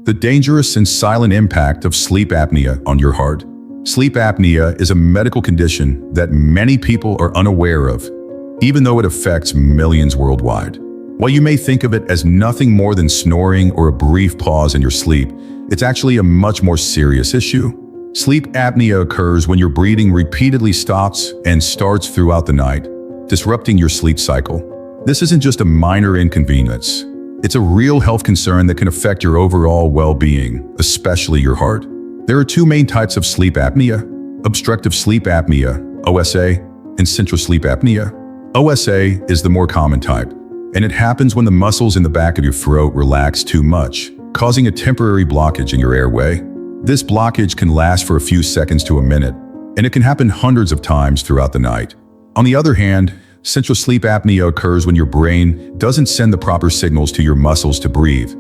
The dangerous and silent impact of sleep apnea on your heart. Sleep apnea is a medical condition that many people are unaware of, even though it affects millions worldwide. While you may think of it as nothing more than snoring or a brief pause in your sleep, it's actually a much more serious issue. Sleep apnea occurs when your breathing repeatedly stops and starts throughout the night, disrupting your sleep cycle. This isn't just a minor inconvenience. It's a real health concern that can affect your overall well-being, especially your heart. There are two main types of sleep apnea: obstructive sleep apnea, OSA, and central sleep apnea. OSA is the more common type, and it happens when the muscles in the back of your throat relax too much, causing a temporary blockage in your airway. This blockage can last for a few seconds to a minute, and it can happen hundreds of times throughout the night. On the other hand, central sleep apnea occurs when your brain doesn't send the proper signals to your muscles to breathe,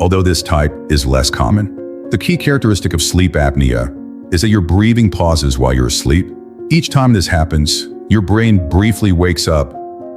although this type is less common. The key characteristic of sleep apnea is that your breathing pauses while you're asleep. Each time this happens, your brain briefly wakes up,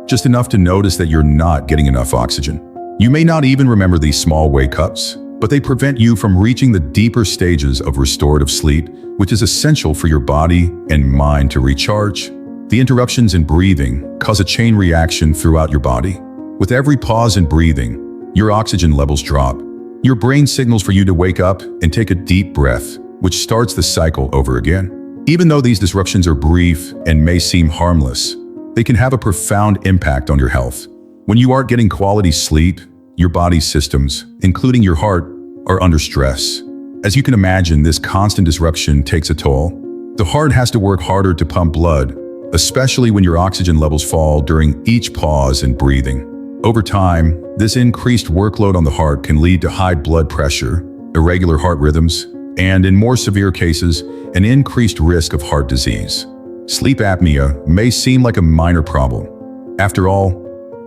just enough to notice that you're not getting enough oxygen. You may not even remember these small wake-ups, but they prevent you from reaching the deeper stages of restorative sleep, which is essential for your body and mind to recharge. The interruptions in breathing cause a chain reaction throughout your body. With every pause in breathing, your oxygen levels drop. Your brain signals for you to wake up and take a deep breath, which starts the cycle over again. Even though these disruptions are brief and may seem harmless, they can have a profound impact on your health. When you aren't getting quality sleep, your body's systems, including your heart, are under stress. As you can imagine, this constant disruption takes a toll. The heart has to work harder to pump blood, especially when your oxygen levels fall during each pause in breathing. Over time, this increased workload on the heart can lead to high blood pressure, irregular heart rhythms, and in more severe cases, an increased risk of heart disease. Sleep apnea may seem like a minor problem. After all,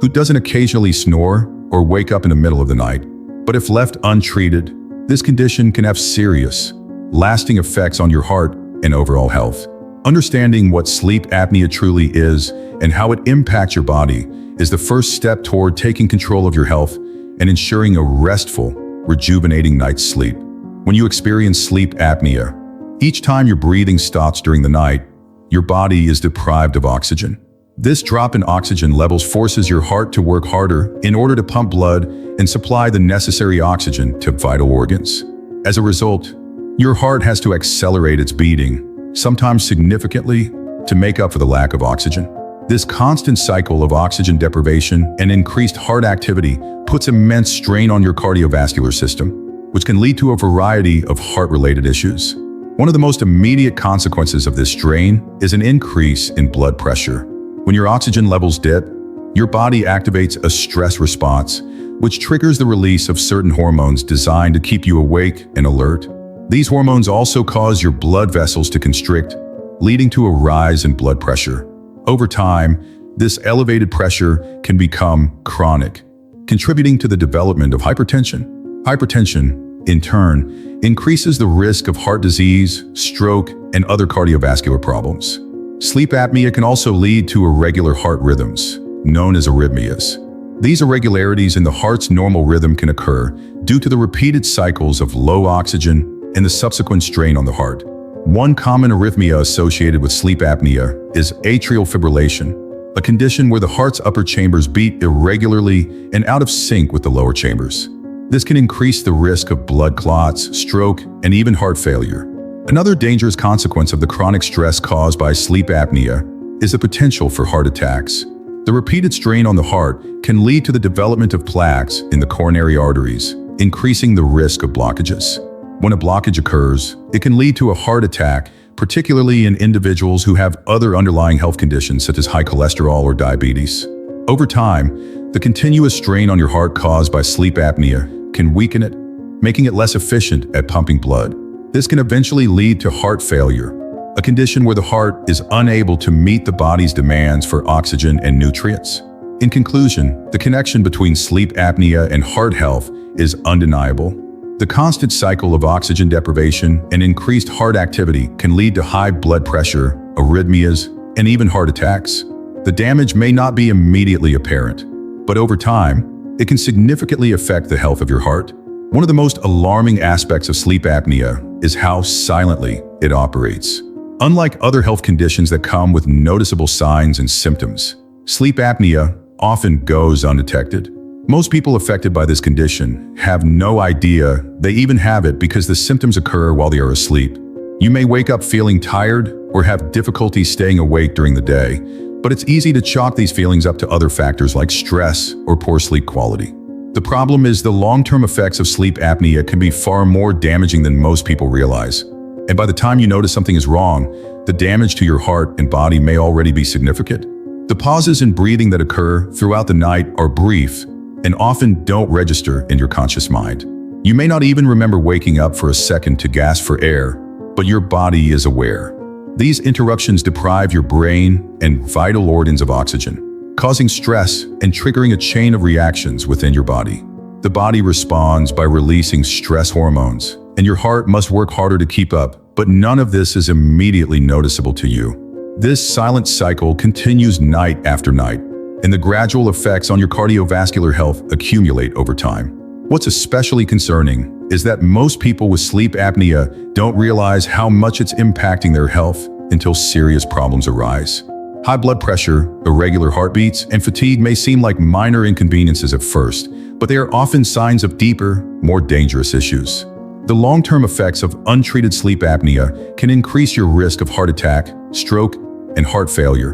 who doesn't occasionally snore or wake up in the middle of the night? But if left untreated, this condition can have serious, lasting effects on your heart and overall health. Understanding what sleep apnea truly is and how it impacts your body is the first step toward taking control of your health and ensuring a restful, rejuvenating night's sleep. When you experience sleep apnea, each time your breathing stops during the night, your body is deprived of oxygen. This drop in oxygen levels forces your heart to work harder in order to pump blood and supply the necessary oxygen to vital organs. As a result, your heart has to accelerate its beating, sometimes significantly, to make up for the lack of oxygen. This constant cycle of oxygen deprivation and increased heart activity puts immense strain on your cardiovascular system, which can lead to a variety of heart-related issues. One of the most immediate consequences of this strain is an increase in blood pressure. When your oxygen levels dip, your body activates a stress response, which triggers the release of certain hormones designed to keep you awake and alert. These hormones also cause your blood vessels to constrict, leading to a rise in blood pressure. Over time, this elevated pressure can become chronic, contributing to the development of hypertension. Hypertension, in turn, increases the risk of heart disease, stroke, and other cardiovascular problems. Sleep apnea can also lead to irregular heart rhythms, known as arrhythmias. These irregularities in the heart's normal rhythm can occur due to the repeated cycles of low oxygen and the subsequent strain on the heart. One common arrhythmia associated with sleep apnea is atrial fibrillation, a condition where the heart's upper chambers beat irregularly and out of sync with the lower chambers. This can increase the risk of blood clots, stroke, and even heart failure. Another dangerous consequence of the chronic stress caused by sleep apnea is the potential for heart attacks. The repeated strain on the heart can lead to the development of plaques in the coronary arteries, increasing the risk of blockages. When a blockage occurs, it can lead to a heart attack, particularly in individuals who have other underlying health conditions such as high cholesterol or diabetes. Over time, the continuous strain on your heart caused by sleep apnea can weaken it, making it less efficient at pumping blood. This can eventually lead to heart failure, a condition where the heart is unable to meet the body's demands for oxygen and nutrients. In conclusion, the connection between sleep apnea and heart health is undeniable. The constant cycle of oxygen deprivation and increased heart activity can lead to high blood pressure, arrhythmias, and even heart attacks. The damage may not be immediately apparent, but over time, it can significantly affect the health of your heart. One of the most alarming aspects of sleep apnea is how silently it operates. Unlike other health conditions that come with noticeable signs and symptoms, sleep apnea often goes undetected. Most people affected by this condition have no idea they even have it because the symptoms occur while they are asleep. You may wake up feeling tired or have difficulty staying awake during the day, but it's easy to chalk these feelings up to other factors like stress or poor sleep quality. The problem is the long-term effects of sleep apnea can be far more damaging than most people realize. And by the time you notice something is wrong, the damage to your heart and body may already be significant. The pauses in breathing that occur throughout the night are brief and often don't register in your conscious mind. You may not even remember waking up for a second to gasp for air, but your body is aware. These interruptions deprive your brain and vital organs of oxygen, causing stress and triggering a chain of reactions within your body. The body responds by releasing stress hormones, and your heart must work harder to keep up, but none of this is immediately noticeable to you. This silent cycle continues night after night, and the gradual effects on your cardiovascular health accumulate over time. What's especially concerning is that most people with sleep apnea don't realize how much it's impacting their health until serious problems arise. High blood pressure, irregular heartbeats, and fatigue may seem like minor inconveniences at first, but they are often signs of deeper, more dangerous issues. The long-term effects of untreated sleep apnea can increase your risk of heart attack, stroke, and heart failure.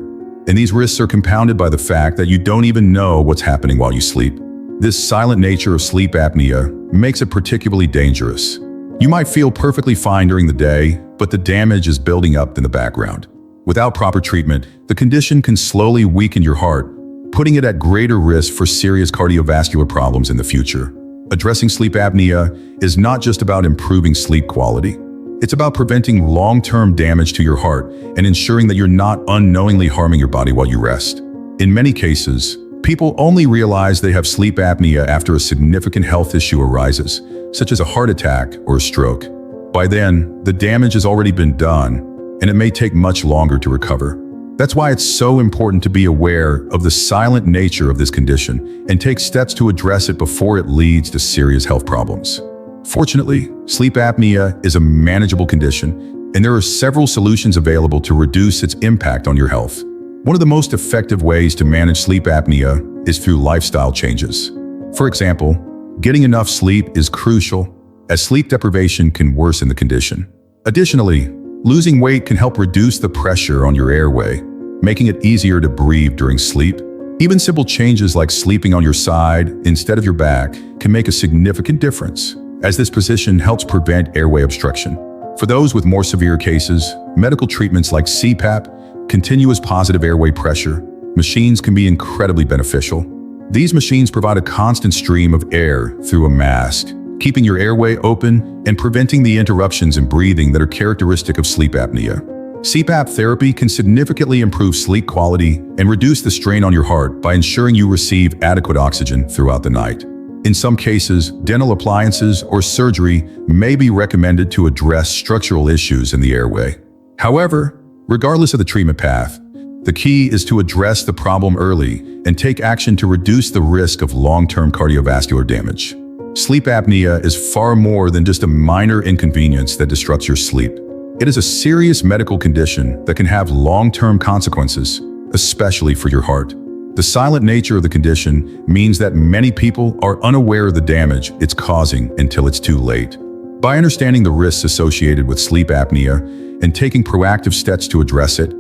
And these risks are compounded by the fact that you don't even know what's happening while you sleep. This silent nature of sleep apnea makes it particularly dangerous. You might feel perfectly fine during the day, but the damage is building up in the background. Without proper treatment, the condition can slowly weaken your heart, putting it at greater risk for serious cardiovascular problems in the future. Addressing sleep apnea is not just about improving sleep quality. It's about preventing long-term damage to your heart and ensuring that you're not unknowingly harming your body while you rest. In many cases, people only realize they have sleep apnea after a significant health issue arises, such as a heart attack or a stroke. By then, the damage has already been done, and it may take much longer to recover. That's why it's so important to be aware of the silent nature of this condition and take steps to address it before it leads to serious health problems. Fortunately, sleep apnea is a manageable condition, and there are several solutions available to reduce its impact on your health. One of the most effective ways to manage sleep apnea is through lifestyle changes. For example, getting enough sleep is crucial, as sleep deprivation can worsen the condition. Additionally, losing weight can help reduce the pressure on your airway, making it easier to breathe during sleep. Even simple changes like sleeping on your side instead of your back can make a significant difference, as this position helps prevent airway obstruction. For those with more severe cases, medical treatments like CPAP, continuous positive airway pressure, machines can be incredibly beneficial. These machines provide a constant stream of air through a mask, keeping your airway open and preventing the interruptions in breathing that are characteristic of sleep apnea. CPAP therapy can significantly improve sleep quality and reduce the strain on your heart by ensuring you receive adequate oxygen throughout the night. In some cases, dental appliances or surgery may be recommended to address structural issues in the airway. However, regardless of the treatment path, the key is to address the problem early and take action to reduce the risk of long-term cardiovascular damage. Sleep apnea is far more than just a minor inconvenience that disrupts your sleep. It is a serious medical condition that can have long-term consequences, especially for your heart. The silent nature of the condition means that many people are unaware of the damage it's causing until it's too late. By understanding the risks associated with sleep apnea and taking proactive steps to address it,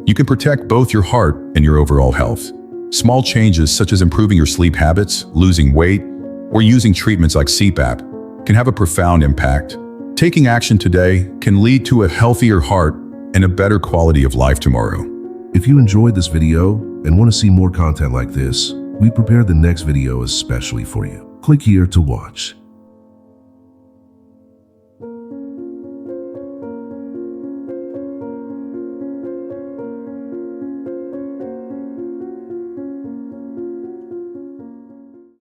you can protect both your heart and your overall health. Small changes such as improving your sleep habits, losing weight, or using treatments like CPAP can have a profound impact. Taking action today can lead to a healthier heart and a better quality of life tomorrow. If you enjoyed this video and want to see more content like this, we prepared the next video especially for you. Click here to watch.